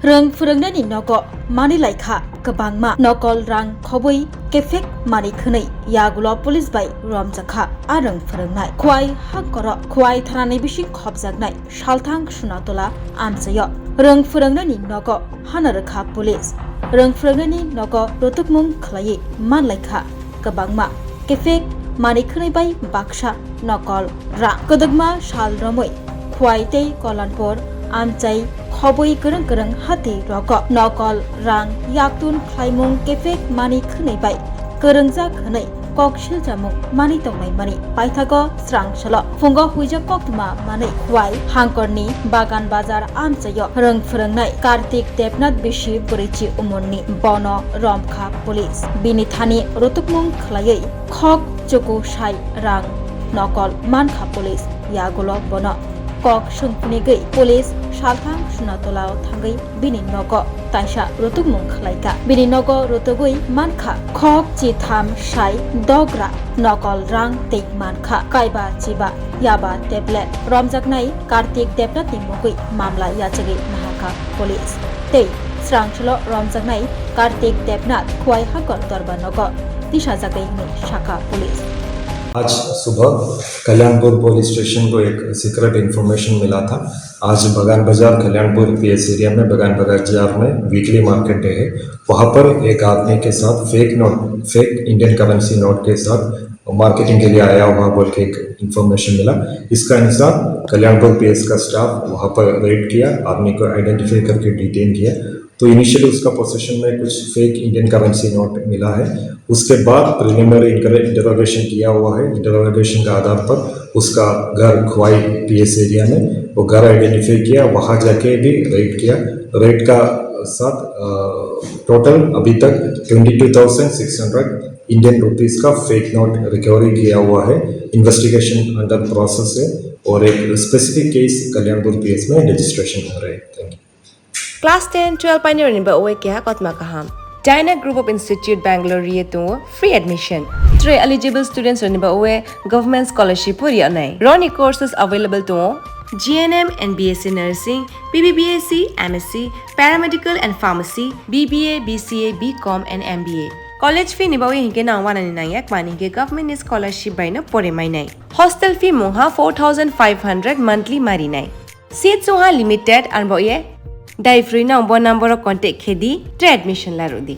Rang Swrangchati Nogo Manilaiha Kwbangma Nokol Rang Khowaio Kephek Mani Khwnai Yagulo Police by Ramjakha Arang Swrangnai Khowaio Hangkoro Khowaio Thanani Bising Khobjaknai Salthang Sunatola Amsayo Rang Swrangchati Nogo Hanarkha Police Rang Swrangchati Nogo Rotukmung Khlai Manlaiha Kwbangma Kephek Mani Khwnai by Baksha Nokol Rang Kwbangma Sal Romoi Khowaio Tei Kolanpur Amchai Khowaio Gereng Hati Rogo Nokol Rang Yaktun Khlaimung Kephek Mani Khwnai bai Gerengja Khwnai Kok Siljamung Mani Tongnai Mani Paithago Swrangchalo Fungo Huijak Koktuma Mani Khowaio Hangkorni Bagan Bazar Amchayo Rang Swrangnai Kartik Debnath Bishi Burichi Umonni Bono Mankha Police Bini Thani Rotukmung Khlaioi Khok Chuku Sai Rang Nokol Mankha Police Yagulo Bono Kok Sungpuni Police Salthang Sunatolao Thangai Bini Nogo Taisa Rotukmung Khlaika Bini Nogo Rotugui Mankha Khok Chitham Sai Dogra Nokol Rang Tei Mankha Kaiba Chiba Yaba Tablet Romjaknai Kartik Debnath Mugui Mamla Yachagi Mankha Police Tei Swrangchalo Romjaknai Kartik Debnath Khowaio Hangkor Dorba Nogo Disha Jagai Shaka Police आज सुबह Kalyanpur police station को एक secret information मिला था। आज बगान बाजार Kalyanpur PS area में बगान बाजार में वीकली मार्केट डे है। वहाँ पर एक आदमी के साथ फेक इंडियन करेंसी नोट के साथ मार्केटिंग के लिए आया हुआ बोल के एक इन्फॉर्मेशन मिला। इसका अनुसार कल्याणपुर पीएस का स्टाफ वहाँ पर रेड किया, आदमी को आइडेंटिफाई करके डिटेन किया। तो इनिशियली उसका पोजीशन में कुछ फेक इंडियन करेंसी नोट मिला है। उसके बाद प्रिलिमिनरी इंटरोगेशन किया हुआ है। इंटरोगेशन के आधार पर उसका घर खोवाई पीएस एरिया में वो घर आइडेंटिफाई किया, वहाँ जाके भी रेड किया। रेड का साथ टोटल अभी तक 22,600 इंडियन रुपीस का फेक नोट रिकवरी किया हुआ है। इन्वेस्टिगेशन अंडर प्रोसेस है और एक स्पेसिफिक केस कल्याणपुर पीएस में रजिस्ट्रेशन हो रहा है। Thank you. Class 10-12 pioneer ni ba uwe kya kotma kaham. Dyna Group of Institute Bangalore to free admission. 3 eligible students ni ba uwe government scholarship puri anai. Roni courses available to GNM and BSc Nursing, BBBSc, MSc, Paramedical and Pharmacy, BBA, BCA, BCom and MBA. College fee ni ba uwe hinke na wana ni na yak mani ke government scholarship by na pore mai nai. Hostel fee moha 4,500 monthly mari nai. Seats moha limited and ba uwe Dai free na number contact khedi admission la rodi.